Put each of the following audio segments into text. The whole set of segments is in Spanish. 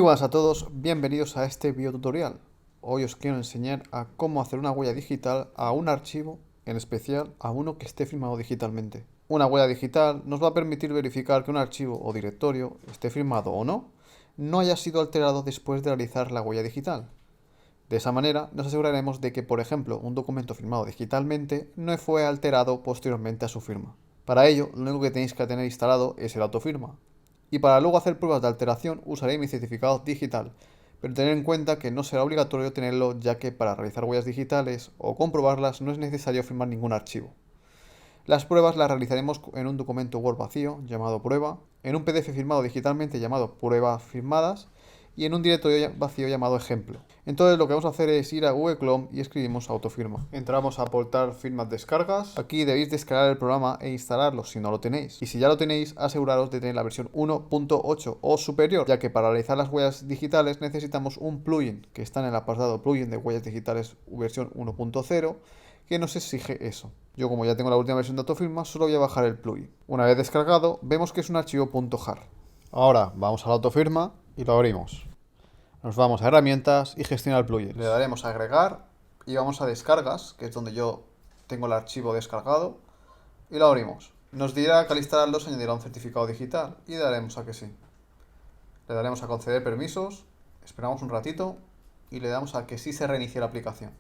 buenas a todos, bienvenidos a este video tutorial. Hoy os quiero enseñar a cómo hacer una huella digital a un archivo, en especial a uno que esté firmado digitalmente. Una huella digital nos va a permitir verificar que un archivo o directorio, esté firmado o no haya sido alterado después de realizar la huella digital. De esa manera nos aseguraremos de que, por ejemplo, un documento firmado digitalmente no fue alterado posteriormente a su firma. Para ello, lo único que tenéis que tener instalado es el autofirma. Y para luego hacer pruebas de alteración usaré mi certificado digital, pero tener en cuenta que no será obligatorio tenerlo, ya que para realizar huellas digitales o comprobarlas no es necesario firmar ningún archivo. Las pruebas las realizaremos en un documento Word vacío llamado prueba, en un PDF firmado digitalmente llamado pruebas firmadas y en un directorio vacío llamado ejemplo. Entonces lo que vamos a hacer es ir a Google Chrome y escribimos autofirma. Entramos a aportar firmas descargas. Aquí debéis descargar el programa e instalarlo si no lo tenéis. Y si ya lo tenéis, aseguraros de tener la versión 1.8 o superior, ya que para realizar las huellas digitales necesitamos un plugin que está en el apartado plugin de huellas digitales versión 1.0 que nos exige eso. Yo, como ya tengo la última versión de autofirma, solo voy a bajar el plugin. Una vez descargado, vemos que es un archivo .jar. Ahora vamos a la autofirma y lo abrimos. Nos vamos a herramientas y gestionar plugins. Le daremos a agregar y vamos a descargas, que es donde yo tengo el archivo descargado, y lo abrimos. Nos dirá que al instalarlo se añadirá un certificado digital y le daremos a que sí. Le daremos a conceder permisos, esperamos un ratito y le damos a que sí se reinicie la aplicación.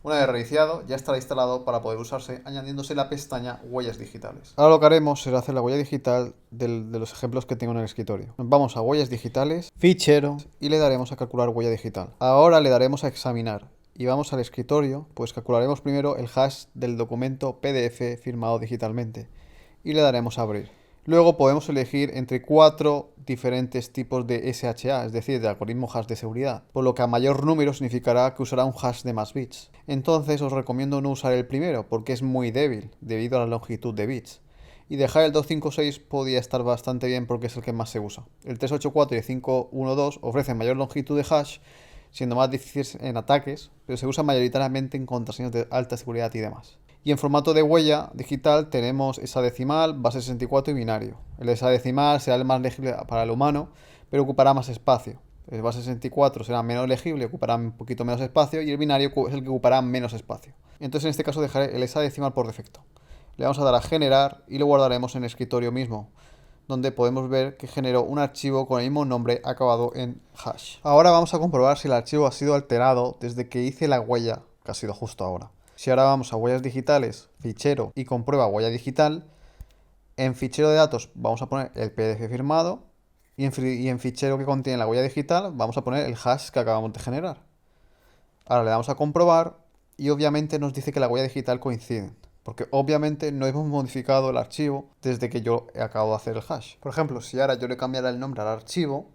Una vez reiniciado, ya estará instalado para poder usarse, añadiéndose la pestaña Huellas Digitales. Ahora lo que haremos será hacer la huella digital de los ejemplos que tengo en el escritorio. Vamos a Huellas Digitales, Fichero, y le daremos a calcular huella digital. Ahora le daremos a examinar y vamos al escritorio, pues calcularemos primero el hash del documento PDF firmado digitalmente y le daremos a abrir. Luego podemos elegir entre 4 diferentes tipos de SHA, es decir, de algoritmo hash de seguridad, por lo que a mayor número significará que usará un hash de más bits. Entonces os recomiendo no usar el primero, porque es muy débil, debido a la longitud de bits. Y dejar el 256 podría estar bastante bien porque es el que más se usa. El 384 y el 512 ofrecen mayor longitud de hash, siendo más difíciles en ataques, pero se usan mayoritariamente en contraseñas de alta seguridad y demás. Y en formato de huella digital tenemos hexadecimal, base 64 y binario. El hexadecimal será el más legible para el humano, pero ocupará más espacio. El base 64 será menos legible, ocupará un poquito menos espacio, y el binario es el que ocupará menos espacio. Entonces en este caso dejaré el hexadecimal por defecto. Le vamos a dar a generar y lo guardaremos en el escritorio mismo, donde podemos ver que generó un archivo con el mismo nombre acabado en hash. Ahora vamos a comprobar si el archivo ha sido alterado desde que hice la huella, que ha sido justo ahora. Si ahora vamos a huellas digitales, fichero y comprueba huella digital, en fichero de datos vamos a poner el PDF firmado y en fichero que contiene la huella digital vamos a poner el hash que acabamos de generar. Ahora le damos a comprobar y obviamente nos dice que la huella digital coincide, porque obviamente no hemos modificado el archivo desde que yo acabo de hacer el hash. Por ejemplo, si ahora yo le cambiara el nombre al archivo,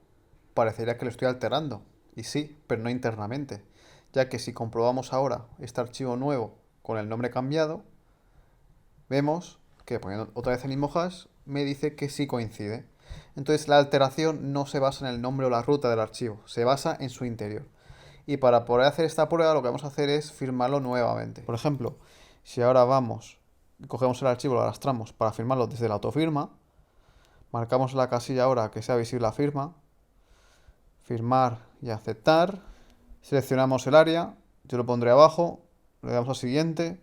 parecería que lo estoy alterando. Y sí, pero no internamente, ya que si comprobamos ahora este archivo nuevo con el nombre cambiado, vemos que poniendo otra vez el mismo hash me dice que sí coincide. Entonces la alteración no se basa en el nombre o la ruta del archivo, se basa en su interior. Y para poder hacer esta prueba lo que vamos a hacer es firmarlo nuevamente. Por ejemplo, si ahora vamos, cogemos el archivo, lo arrastramos para firmarlo desde la autofirma, marcamos la casilla ahora que sea visible la firma, firmar y aceptar, seleccionamos el área, yo lo pondré abajo, le damos a siguiente,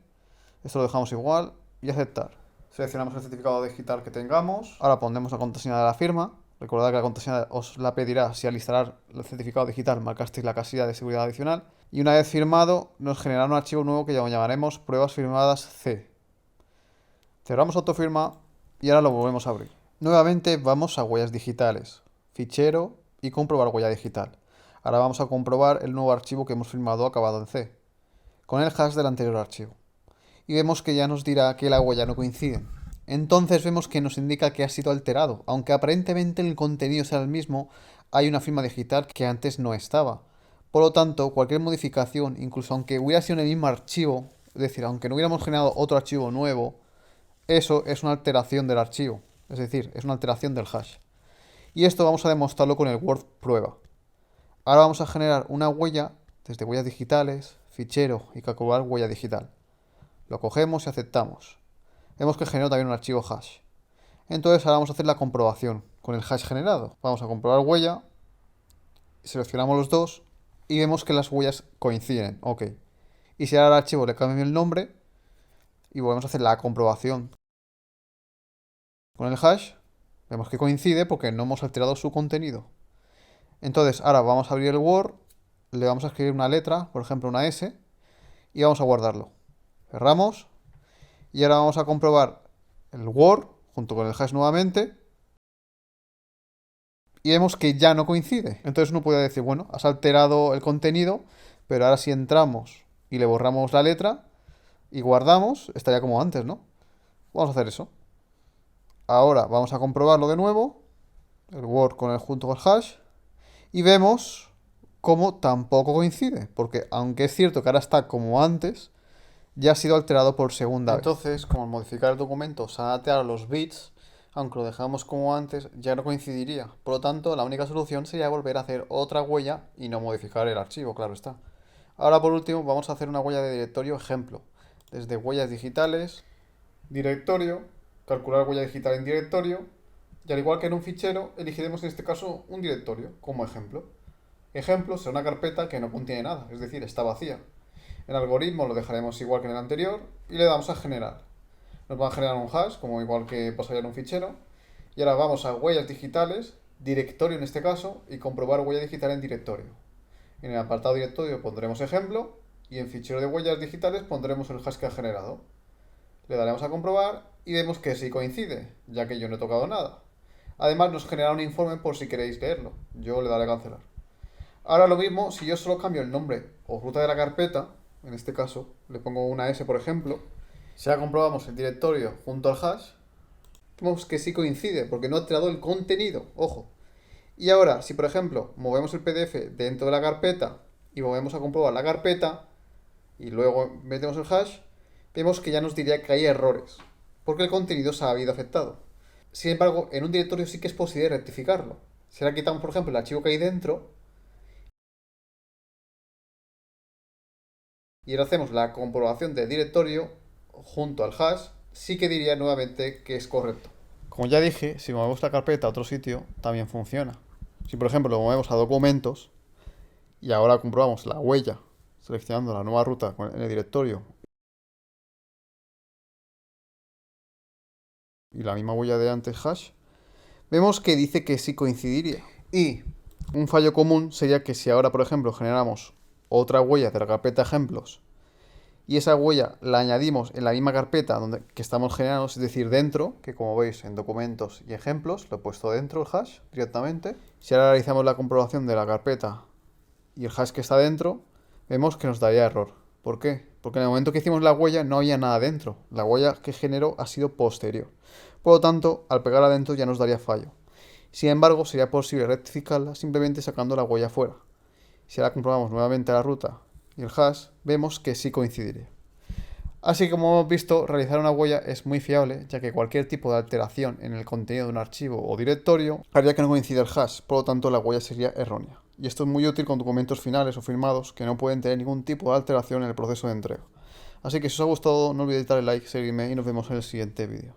esto lo dejamos igual y aceptar. Seleccionamos el certificado digital que tengamos, ahora pondremos la contraseña de la firma. Recordad que la contraseña os la pedirá si al instalar el certificado digital marcasteis la casilla de seguridad adicional. Y una vez firmado, nos generará un archivo nuevo que llamaremos pruebas firmadas C. Cerramos autofirma y ahora lo volvemos a abrir. Nuevamente vamos a huellas digitales, fichero y comprobar huella digital. Ahora vamos a comprobar el nuevo archivo que hemos firmado acabado en C, con el hash del anterior archivo. Y vemos que ya nos dirá que la huella no coincide. Entonces vemos que nos indica que ha sido alterado. Aunque aparentemente el contenido sea el mismo, hay una firma digital que antes no estaba. Por lo tanto, cualquier modificación, incluso aunque hubiera sido en el mismo archivo, es decir, aunque no hubiéramos generado otro archivo nuevo, eso es una alteración del archivo. Es decir, es una alteración del hash. Y esto vamos a demostrarlo con el Word prueba. Ahora vamos a generar una huella desde huellas digitales, fichero y calcular huella digital. Lo cogemos y aceptamos. Vemos que generó también un archivo hash. Entonces ahora vamos a hacer la comprobación con el hash generado. Vamos a comprobar huella seleccionamos los dos y vemos que las huellas coinciden. Ok. Y si ahora al archivo le cambio el nombre y volvemos a hacer la comprobación con el hash, vemos que coincide porque no hemos alterado su contenido. Entonces, ahora vamos a abrir el Word, le vamos a escribir una letra, por ejemplo una S, y vamos a guardarlo. Cerramos y ahora vamos a comprobar el Word junto con el hash nuevamente y vemos que ya no coincide. Entonces uno puede decir, bueno, has alterado el contenido, pero ahora si entramos y le borramos la letra y guardamos, estaría como antes, ¿no? Vamos a hacer eso. Ahora vamos a comprobarlo de nuevo, el Word con el junto con el hash, y vemos cómo tampoco coincide, porque aunque es cierto que ahora está como antes, ya ha sido alterado por segunda vez. Entonces, como al modificar el documento se han alterado los bits, aunque lo dejamos como antes, ya no coincidiría. Por lo tanto, la única solución sería volver a hacer otra huella y no modificar el archivo, claro está. Ahora, por último, vamos a hacer una huella de directorio ejemplo. Desde huellas digitales, directorio, calcular huella digital en directorio, y al igual que en un fichero, elegiremos en este caso un directorio como ejemplo. Ejemplo será una carpeta que no contiene nada, es decir, está vacía. El algoritmo lo dejaremos igual que en el anterior y le damos a generar. Nos va a generar un hash, como igual que pasaría en un fichero. Y ahora vamos a huellas digitales, directorio en este caso, y comprobar huella digital en directorio. En el apartado directorio pondremos ejemplo y en fichero de huellas digitales pondremos el hash que ha generado. Le daremos a comprobar y vemos que sí coincide, ya que yo no he tocado nada. Además nos genera un informe por si queréis leerlo. Yo le daré a cancelar. Ahora lo mismo, si yo solo cambio el nombre o ruta de la carpeta, en este caso le pongo una S por ejemplo, si ahora comprobamos el directorio junto al hash, vemos que sí coincide, porque no ha alterado el contenido, ojo. Y ahora, si por ejemplo movemos el PDF dentro de la carpeta y volvemos a comprobar la carpeta y luego metemos el hash, vemos que ya nos diría que hay errores, porque el contenido se ha habido afectado. Sin embargo, en un directorio sí que es posible rectificarlo. Si ahora quitamos, por ejemplo, el archivo que hay dentro y ahora hacemos la comprobación del directorio junto al hash, sí que diría nuevamente que es correcto. Como ya dije, si movemos la carpeta a otro sitio, también funciona. Si por ejemplo lo movemos a documentos y ahora comprobamos la huella, seleccionando la nueva ruta en el directorio y la misma huella de antes hash, vemos que dice que sí coincidiría. Y un fallo común sería que si ahora, por ejemplo, generamos otra huella de la carpeta ejemplos y esa huella la añadimos en la misma carpeta que estamos generando, es decir, dentro, que como veis en documentos y ejemplos, lo he puesto dentro el hash directamente. Si ahora realizamos la comprobación de la carpeta y el hash que está dentro, vemos que nos daría error. ¿Por qué? Porque en el momento que hicimos la huella no había nada dentro. La huella que generó ha sido posterior. Por lo tanto, al pegarla dentro ya nos daría fallo. Sin embargo, sería posible rectificarla simplemente sacando la huella fuera. Si ahora comprobamos nuevamente la ruta y el hash, vemos que sí coincidiría. Así que como hemos visto, realizar una huella es muy fiable, ya que cualquier tipo de alteración en el contenido de un archivo o directorio haría que no coincida el hash, por lo tanto la huella sería errónea. Y esto es muy útil con documentos finales o firmados que no pueden tener ningún tipo de alteración en el proceso de entrega. Así que si os ha gustado, no olvidéis darle like, seguirme y nos vemos en el siguiente vídeo.